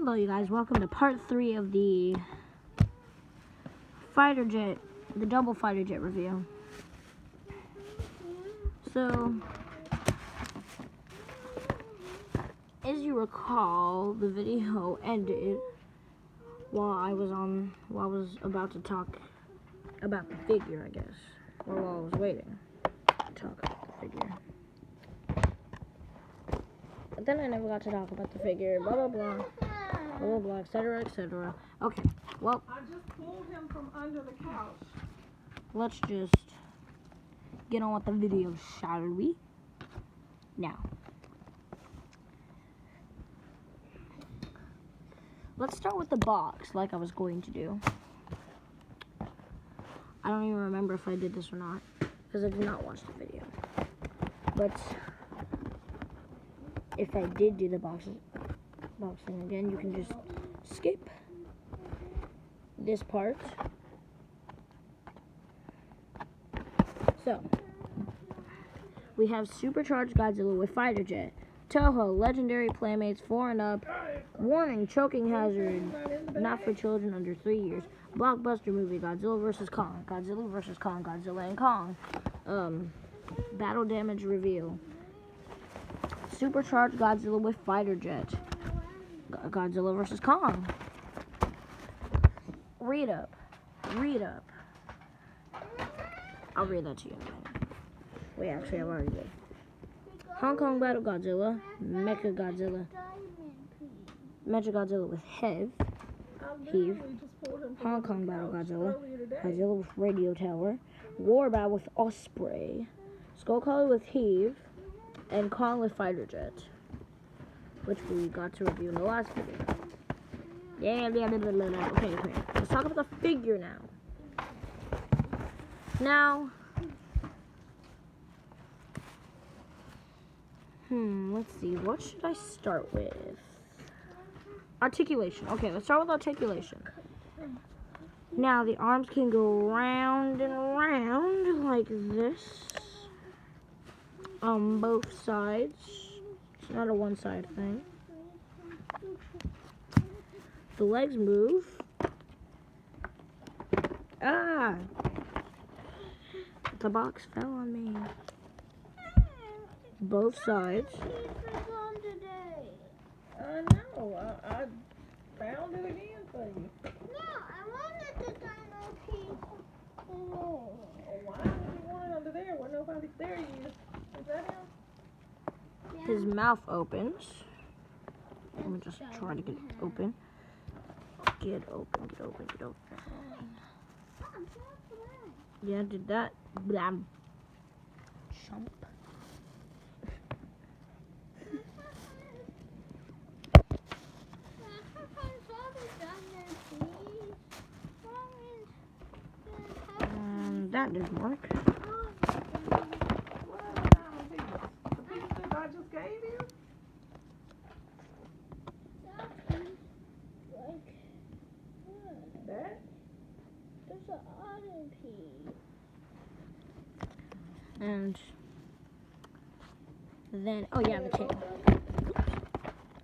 Hello you guys, welcome to part 3 of the double fighter jet review. So, as you recall, the video ended while I was about to talk about the figure, I guess. Or while I was waiting to talk about the figure. But then I never got to talk about the figure, blah blah blah. Blah, blah, blah, etc., etc. Okay, well, I just pulled him from under the couch. Let's just get on with the video, shall we? Now, let's start with the box, like I was going to do. I don't even remember if I did this or not, because I did not watch the video. But if I did do the boxing again, you can just skip this part. So, we have Supercharged Godzilla with fighter jet. Toho, legendary playmates 4 and up. Warning, choking hazard, not for children under 3 years. Blockbuster movie, Godzilla vs. Kong. Godzilla vs. Kong, Godzilla and Kong. Battle damage reveal. Supercharged Godzilla with fighter jet. Godzilla vs. Kong. Read up. I'll read that to you in a minute. Wait, actually, I've already did. Hong Kong Battle Godzilla. Mecha Godzilla with Heave. Hong Kong Battle Godzilla. Godzilla with Radio Tower. War Battle with Osprey. Skullcrawler with Heave. And Kong with fighter jet, which we got to review in the last video. Okay. Let's talk about the figure now. Let's see. What should I start with? Articulation. Okay, let's start with articulation. Now, the arms can go round and round like this. On both sides. It's not a one-side thing. The legs move. The box fell on me. Both sides. I know. I found it again for you. No, I wanted the dino piece. Oh, why would you want it under there when nobody's there yet? Is that him? Yeah. His mouth opens. Let me just try to get it open. Get open. Yeah, did that. Blam. Chump. That didn't work. I just gave you? That? There's an other piece. And then, oh yeah, the tail.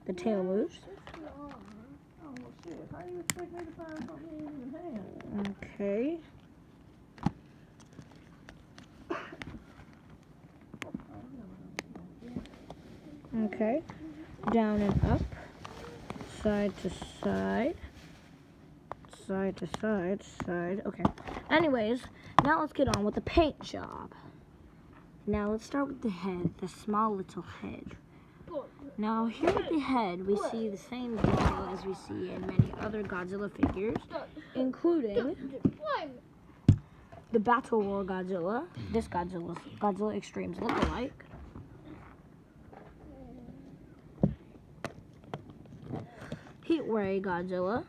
The tail moves. Oh, shit. How do you expect me to find something in your hand? Okay. Okay. Down and up. Side to side. Side to side. Okay. Anyways, now let's get on with the paint job. Now let's start with the head, the small little head. Now here at the head, we see the same detail as we see in many other Godzilla figures, including the Battle War Godzilla, this Godzilla Extremes look-alike, Heat Ray Godzilla,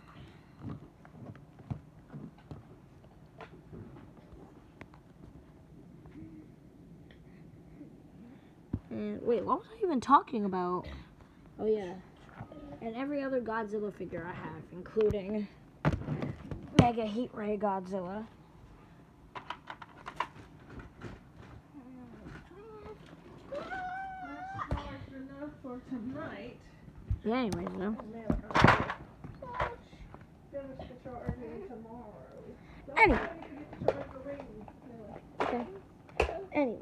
and wait, what was I even talking about? Oh yeah, and every other Godzilla figure I have, including Mega Heat Ray Godzilla. That's enough for tonight. Yeah, anyways, though. Anyway. Okay. Anyway.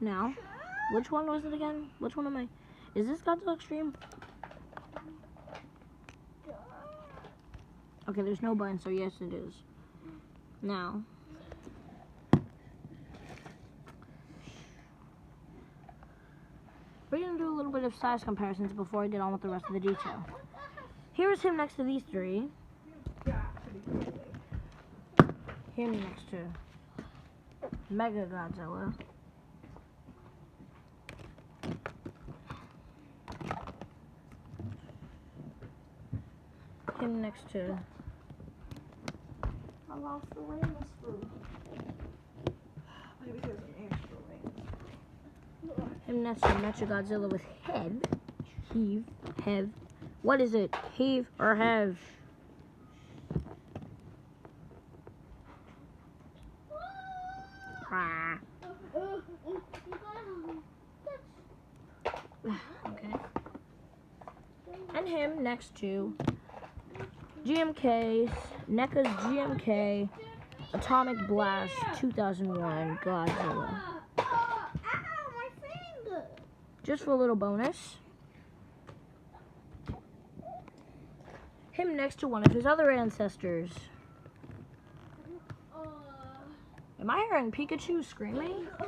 Now, which one was it again? Which one am I? Is this Godzilla Extreme? Okay, there's no button, so yes it is. Now, we're going to do a little bit of size comparisons before I get on with the rest of the detail. Here's him next to these three. Him next to Mega Godzilla. Him next to... I lost the Ramus fruit. Maybe there's an extra Ramus. Him next to Mecha Godzilla with heave. What is it? Heave or have? Ah. Okay. And him next to GMK, NECA's GMK, Atomic Blast 2001 Godzilla. Ow, my finger. Just for a little bonus. Him next to one of his other ancestors. Am I hearing Pikachu screaming? I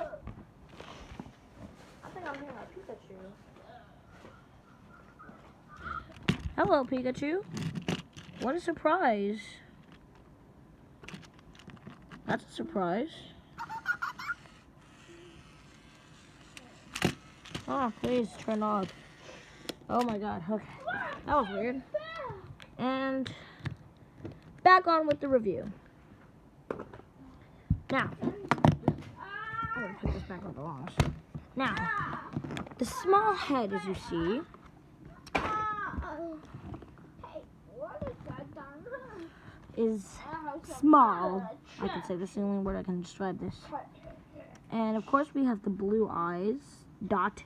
think I'm hearing Pikachu. Hello, Pikachu. What a surprise. That's a surprise. Oh, please turn off. Oh my god, okay. That was weird. And back on with the review. Now, I'm gonna put this back where it belongs. Now, the small head, as you see, Hey, what is that done? is small. I can say that's the only word I can describe this. And of course, we have the blue eyes, dot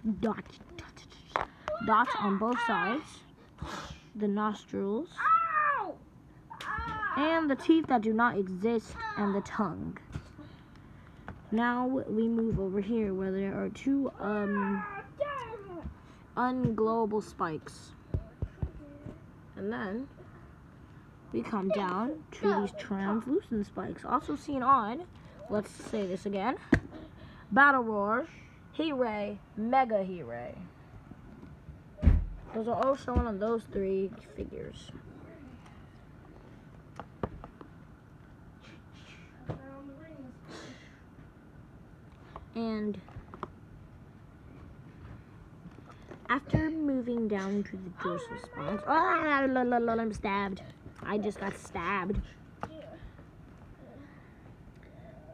on both sides, the nostrils, and the teeth that do not exist, and the tongue. Now we move over here where there are two unglowable spikes. And then we come down to these translucent spikes, also seen on, let's say this again, Battle Roar, He-Ray, Mega He-Ray. Those are all shown on those three figures. And after moving down to the dorsal spines, I'm stabbed. I just got stabbed.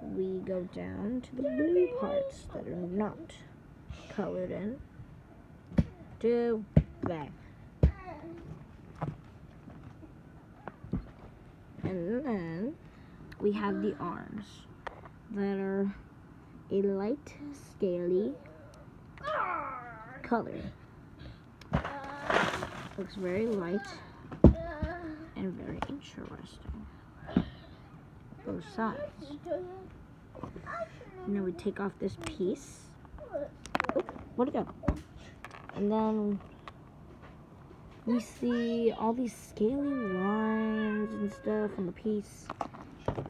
We go down to the blue parts that are not colored in. To there. And then we have the arms that are a light, scaly color. Looks very light and very interesting. Both sides. And then we take off this piece. Oh, where'd it go? And then we see all these scaly lines and stuff on the piece.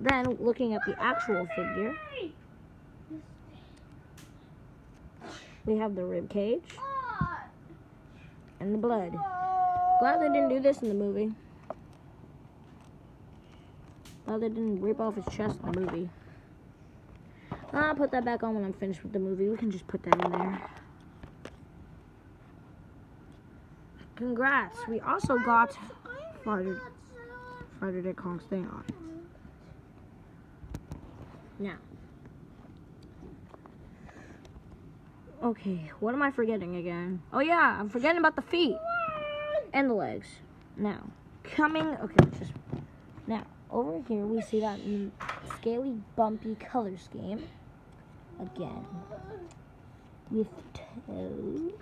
Then, looking at the actual figure, we have the rib cage and the blood. Glad they didn't do this in the movie. Glad they didn't rip off his chest in the movie. I'll put that back on when I'm finished with the movie. We can just put that in there. Congrats. We also got Friday the Kong's thing on. Now. Okay, what am I forgetting again? Oh yeah, I'm forgetting about the feet. And the legs. Now, now, over here we see that scaly, bumpy color scheme. Again. with toes.